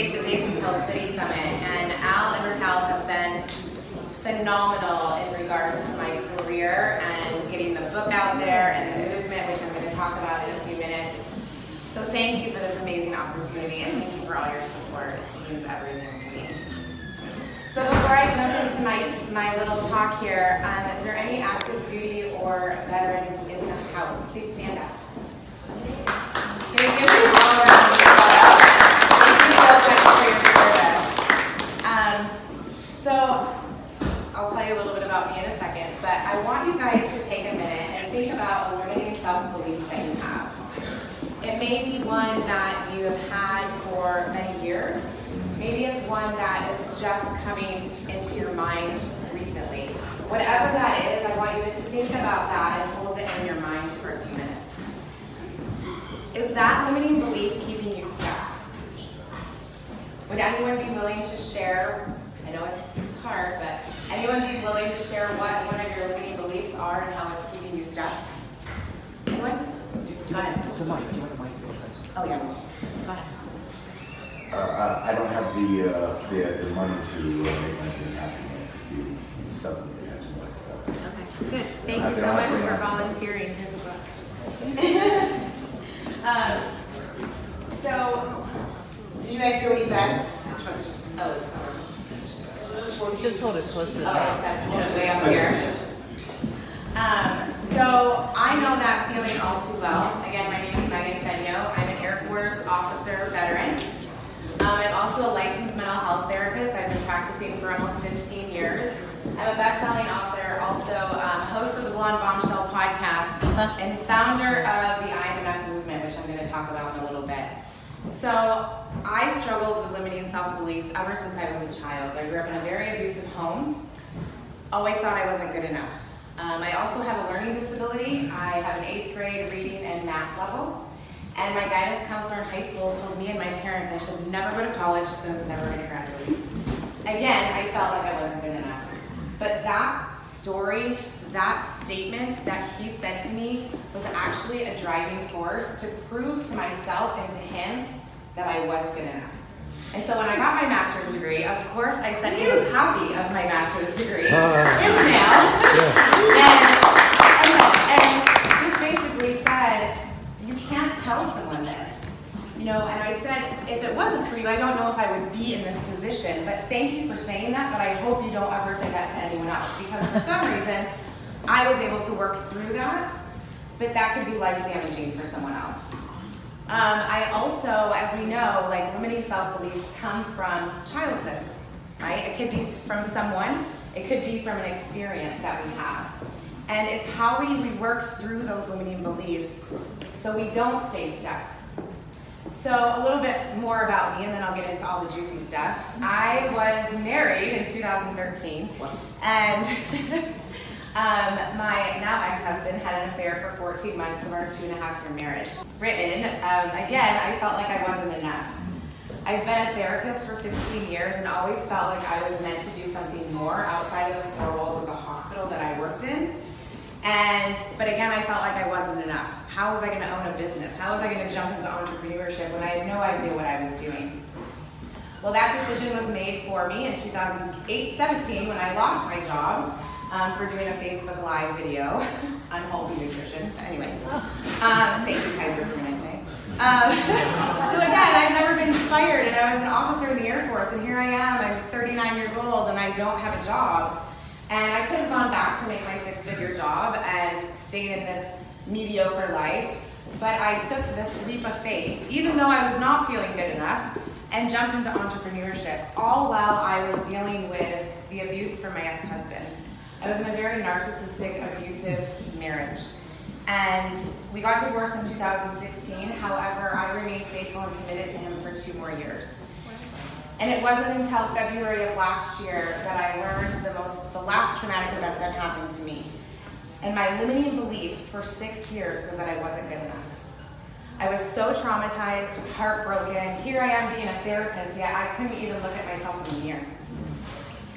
face-to-face until City Summit, and Al and Raquel have been phenomenal in regards to my career and getting the book out there and the movement, which I'm going to talk about in a few minutes. So thank you for this amazing opportunity, and thank you for all your support. It means everything to me. So before I jump into my little talk here, is there any active duty or veterans in the house? Please stand up. Can we give them all a round of applause? Thank you so much for your service. So I'll tell you a little bit about me in a second, but I want you guys to take a minute and think about a limiting self-belief that you have. It may be one that you have had for many years. Maybe it's one that is just coming into your mind recently. Whatever that is, I want you to think about that and hold it in your mind for a few minutes. Is that limiting belief keeping you stuck? Would anyone be willing to share? I know it's hard, but anyone be willing to share what one of your limiting beliefs are and how it's keeping you stuck? Anyone? Go ahead. The mic. Do you want the mic? Oh yeah. Go ahead. I don't have the money to make my dream happen. You supplement me some of that stuff. Okay, good. Thank you so much for volunteering. Here's a book. So, did you guys hear what he said? Oh, Just hold it close to the I mouth. said hold it way up here. So I know that feeling all too well. Again, my name is Fenyoe. I'm an Air Force officer veteran. I'm also a licensed mental health therapist. I've been practicing for almost 15 years. I'm a best-selling author, also host of the Blonde Bombshell podcast, and founder of the IMF movement, which I'm going to talk about in a little bit. So I struggled with limiting self-beliefs ever since I was a child. I grew up in a very abusive home. Always thought I wasn't good enough. I also have a learning disability. I have an 8th grade reading and math level. And my guidance counselor in high school told me and my parents I should never go to college since never going to graduate. Again, I felt like I wasn't good enough. But that story, that statement that he said to me was actually a driving force to prove to myself and to him that I was good enough. And so when I got my master's degree, of course I sent him a copy of my master's degree in the mail. and just basically said, you can't tell someone this. You know, and I said, if it wasn't for you, I don't know if I would be in this position, but thank you for saying that, but I hope you don't ever say that to anyone else, because for some reason, I was able to work through that, but that could be life damaging for someone else. I also, as we know, like limiting self-beliefs come from childhood, right? It could be from someone, it could be from an experience that we have. And it's how we work through those limiting beliefs so we don't stay stuck. So a little bit more about me, and then I'll get into all the juicy stuff. I was married in 2013, and my now ex-husband had an affair for 14 months of our 2.5-year marriage. Again, I felt like I wasn't enough. I've been a therapist for 15 years and always felt like I was meant to do something more outside of the 4 walls of the hospital that I worked in. But again, I felt like I wasn't enough. How was I going to own a business? How was I going to jump into entrepreneurship when I had no idea what I was doing? Well, that decision was made for me in 2017 when I lost my job for doing a Facebook Live video on healthy nutrition. Anyway, thank you, Kaiser Permanente. So again, I've never been fired, and I was an officer in the Air Force, and here I am, I'm 39 years old, and I don't have a job. And I could have gone back to make my 6-figure job and stayed in this mediocre life, but I took this leap of faith, even though I was not feeling good enough, and jumped into entrepreneurship, all while I was dealing with the abuse from my ex-husband. I was in a very narcissistic, abusive marriage. And we got divorced in 2016. However, I remained faithful and committed to him for 2 more years. And it wasn't until February of last year that I learned the last traumatic event that happened to me. And my limiting beliefs for 6 years was that I wasn't good enough. I was so traumatized, heartbroken. Here I am being a therapist, yet I couldn't even look at myself in the mirror.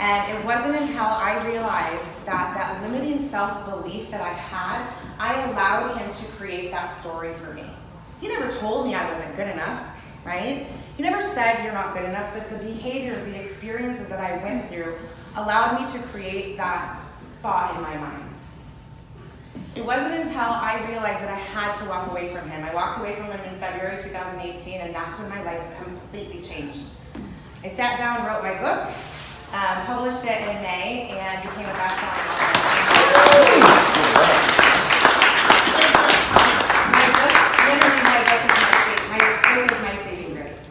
And it wasn't until I realized that limiting self-belief that I had, I allowed him to create that story for me. He never told me I wasn't good enough, right? He never said you're not good enough, but the behaviors, the experiences that I went through allowed me to create that thought in my mind. It wasn't until I realized that I had to walk away from him. I walked away from him in February 2018, and that's when my life completely changed. I sat down, wrote my book, published it in May, and became a best-selling author. My saving grace.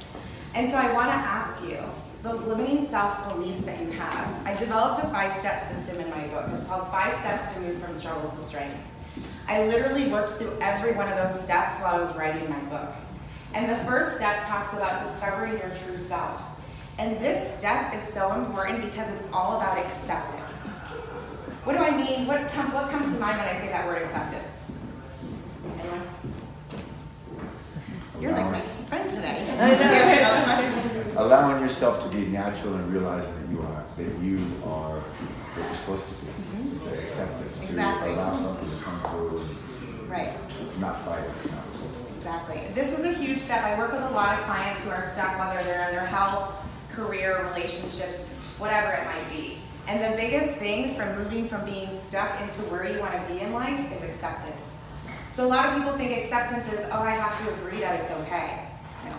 And so I want to ask you, those limiting self-beliefs that you have, I developed a 5-step system in my book. It's called 5 Steps to Move from Struggle to Strength. I literally worked through every one of those steps while I was writing my book. And the first step talks about discovering your true self. And this step is so important because it's all about acceptance. What do I mean? What comes to mind when I say that word acceptance? Anyone? You're like my friend today. Answer another question. Allowing yourself to be natural and realizing that you are what you're supposed to be. It's an acceptance. Exactly. To allow something to come through and right. Not fight it, not resist. Exactly. This was a huge step. I work with a lot of clients who are stuck, whether they're in their health, career, relationships, whatever it might be. And the biggest thing from moving from being stuck into where you want to be in life is acceptance. So a lot of people think acceptance is, oh, I have to agree that it's okay. No.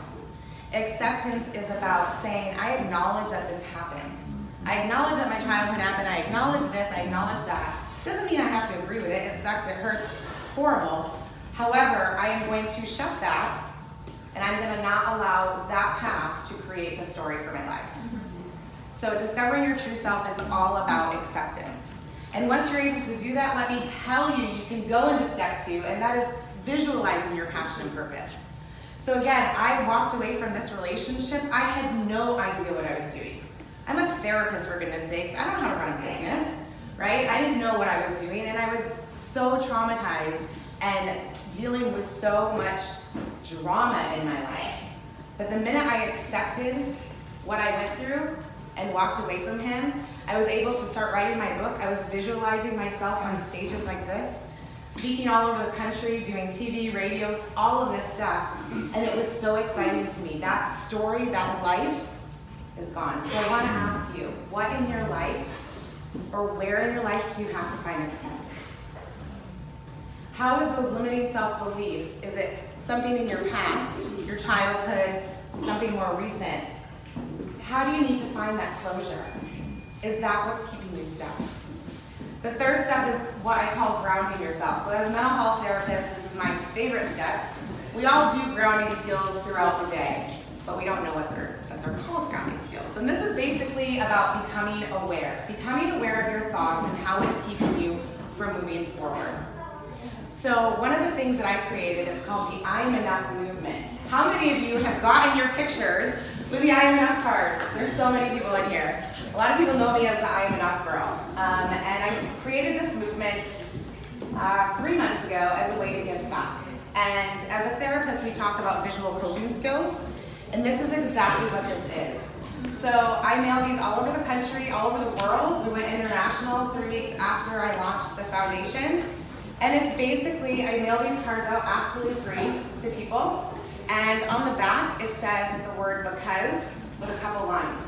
Acceptance is about saying, I acknowledge that this happened. I acknowledge that my childhood happened. I acknowledge this. I acknowledge that. Doesn't mean I have to agree with it. It sucked. It hurt. It's horrible. However, I am going to shut that, and I'm going to not allow that past to create the story for my life. So discovering your true self is all about acceptance. And once you're able to do that, let me tell you, you can go into step 2, and that is visualizing your passion and purpose. So again, I walked away from this relationship. I had no idea what I was doing. I'm a therapist, for goodness sakes. I don't know how to run a business, right? I didn't know what I was doing, and I was so traumatized and dealing with so much drama in my life. But the minute I accepted what I went through and walked away from him, I was able to start writing my book. I was visualizing myself on stages like this, speaking all over the country, doing TV, radio, all of this stuff. And it was so exciting to me. That story, that life is gone. So I want to ask you, what in your life or where in your life do you have to find acceptance? How is those limiting self-beliefs? Is it something in your past, your childhood, something more recent? How do you need to find that closure? Is that what's keeping you stuck? The third step is what I call grounding yourself. So as a mental health therapist, this is my favorite step. We all do grounding skills throughout the day, but we don't know what they're called grounding skills. And this is basically about becoming aware of your thoughts and how it's keeping you from moving forward. So one of the things that I created is called the I Am Enough movement. How many of you have gotten your pictures with the I Am Enough card? There's so many people in here. A lot of people know me as the I Am Enough girl. And I created this movement 3 months ago as a way to give back. And as a therapist, we talk about visual coping skills, and this is exactly what this is. So I mail these all over the country, all over the world. We went international 3 weeks after I launched the foundation. And it's basically, I mail these cards out absolutely free to people. And on the back, it says the word because with a couple lines.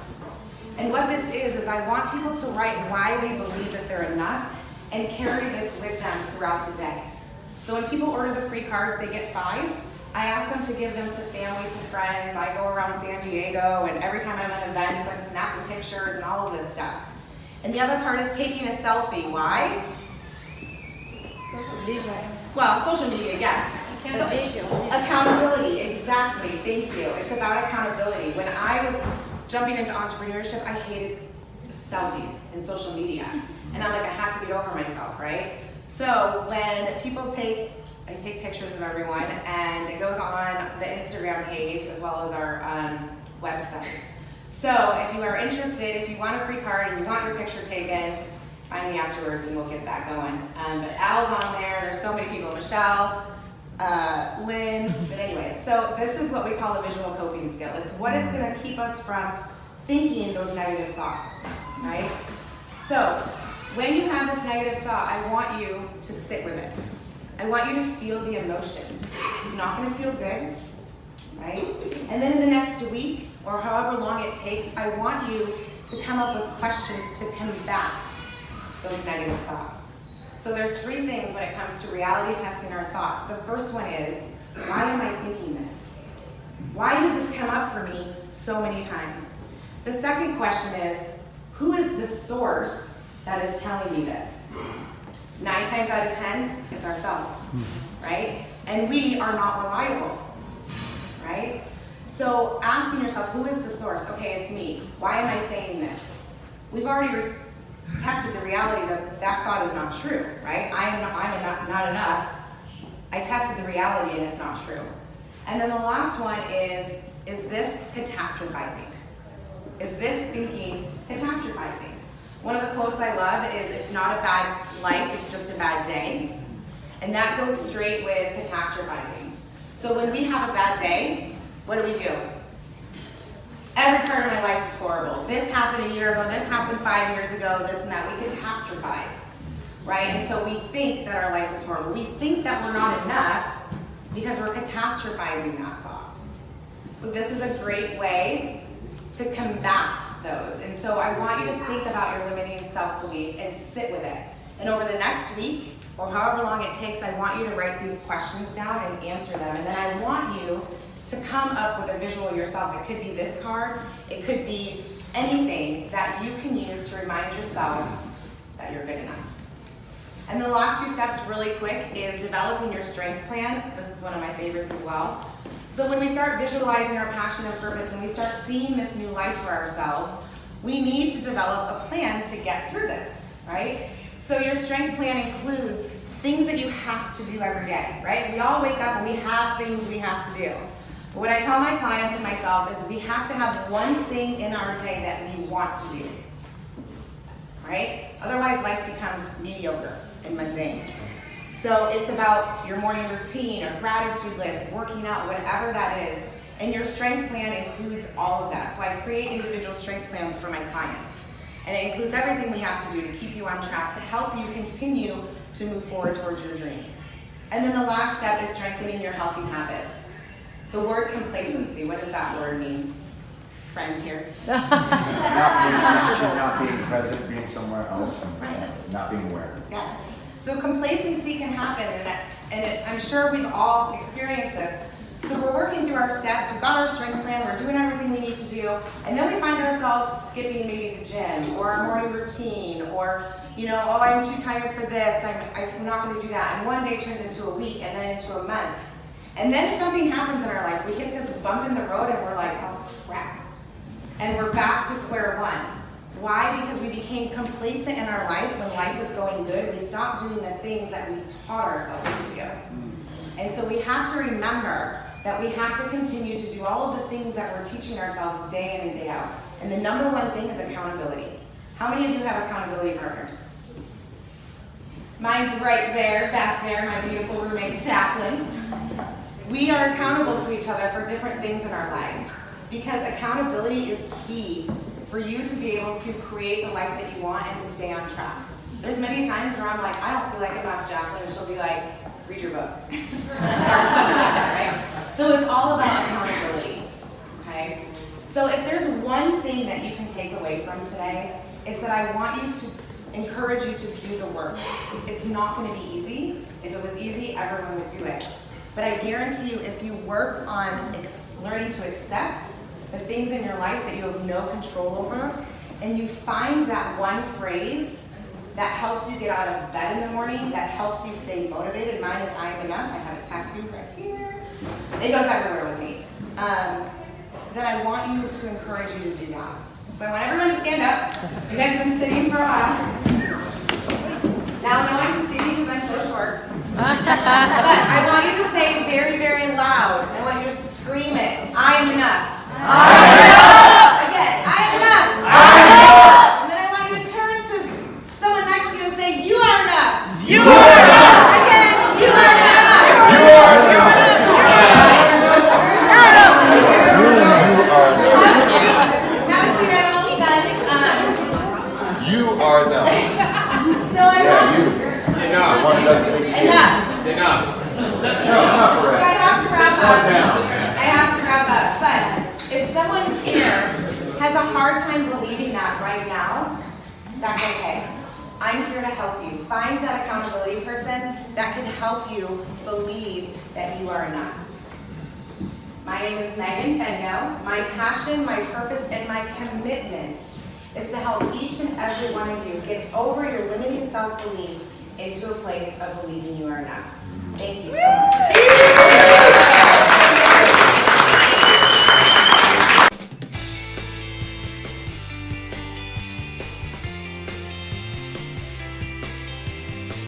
And what this is I want people to write why they believe that they're enough and carry this with them throughout the day. So when people order the free card, they get 5. I ask them to give them to family, to friends. I go around San Diego, and every time I'm at events, I'm snapping pictures and all of this stuff. And the other part is taking a selfie. Why? Well, social media, yes. Accountability, exactly. Thank you. It's about accountability. When I was jumping into entrepreneurship, I hated selfies and social media. And I'm like, I have to get over myself, right? So when people I take pictures of everyone, and it goes on the Instagram page as well as our website. So if you are interested, if you want a free card and you want your picture taken, find me afterwards and we'll get that going. But Al's on there. There's so many people. Michelle, Lynn. But anyway, so this is what we call a visual coping skill. It's what is going to keep us from thinking those negative thoughts, right? So when you have this negative thought, I want you to sit with it. I want you to feel the emotions. It's not going to feel good. right? And then in the next week, or however long it takes, I want you to come up with questions to combat those negative thoughts. So there's 3 things when it comes to reality testing our thoughts. The first one is, why am I thinking this? Why does this come up for me so many times? The second question is, who is the source that is telling me this? 9 times out of 10, it's ourselves, right? And we are not reliable, right? So asking yourself, who is the source? Okay, it's me. Why am I saying this? We've already tested the reality that that thought is not true, right? I'm not enough. I tested the reality and it's not true. And then the last one is this catastrophizing? Is this thinking catastrophizing? One of the quotes I love is, it's not a bad life, it's just a bad day. And that goes straight with catastrophizing. So when we have a bad day, what do? Every part of my life is horrible. This happened a year ago, this happened 5 years ago, this and that. We catastrophize, right? And so we think that our life is horrible. We think that we're not enough because we're catastrophizing that thought. So this is a great way to combat those. And so I want you to think about your limiting self-belief and sit with it. And over the next week, or however long it takes, I want you to write these questions down and answer them. And then I want you to come up with a visual yourself. It could be this card, it could be anything that you can use to remind yourself that you're good enough. And the last 2 steps really quick is developing your strength plan. This is one of my favorites as well. So when we start visualizing our passion and purpose and we start seeing this new life for ourselves, we need to develop a plan to get through this, right? So your strength plan includes things that you have to do every day, right? We all wake up and we have things we have to do. But what I tell my clients and myself is we have to have one thing in our day that we want to do, right? Otherwise life becomes mediocre and mundane. So it's about your morning routine or gratitude list, working out, whatever that is. And your strength plan includes all of that. So I create individual strength plans for my clients. And it includes everything we have to do to keep you on track, to help you continue to move forward towards your dreams. And then the last step is strengthening your healthy habits. The word complacency, what does that word mean? Friend here. Not paying attention, not being present, being somewhere else, and not being aware. Yes. So complacency can happen, and I'm sure we've all experienced this. So we're working through our steps, we've got our strength plan, we're doing everything we need to do, and then we find ourselves skipping maybe the gym, or our morning routine, or, you know, oh, I'm too tired for this, I'm not going to do that. And one day turns into a week, and then into a month. And then something happens in our life. We hit this bump in the road, and we're like, oh, crap. And we're back to square one. Why? Because we became complacent in our life when life was going good. We stopped doing the things that we taught ourselves to do. And so we have to remember that we have to continue to do all of the things that we're teaching ourselves day in and day out. And the number one thing is accountability. How many of you have accountability partners? Mine's right there, back there, my beautiful roommate, Jacqueline. We are accountable to each other for different things in our lives because accountability is key for you to be able to create the life that you want and to stay on track. There's many times where I'm like, I don't feel like enough, Jacqueline, and she'll be like, read your book. Or something like that, right? So it's all about accountability, okay? So if there's one thing that you can take away from today, it's that I want you to encourage you to do the work. It's not going to be easy. If it was easy, everyone would do it. But I guarantee you, if you work on learning to accept the things in your life that you have no control over, and you find that one phrase that helps you get out of bed in the morning, that helps you stay motivated. Mine is I am enough. I have it tattooed right here. It goes everywhere with me. Then I want you to encourage you to do that. So I want everyone to stand up. You guys have been sitting for a while. Now no one can see me because I'm so short. But I want you to say very, very loud. I want you to scream it. I am enough. I am enough. Again, I am enough. I am enough. And then I want you to turn to someone next to you and say, you are enough. You are enough. Again, you are enough. You are enough. Now see, I'm almost done. You are enough. So I want You. Enough. The one who doesn't think he is. enough. Enough. Enough, So I have to wrap up. I have to wrap hard time believing that right now, that's okay. I'm here to help you. Find that accountability person that can help you believe that you are enough. My name is Fenyoe. My passion, my purpose, and my commitment is to help each and every one of you get over your limiting self-beliefs into a place of believing you are enough. Thank you so much.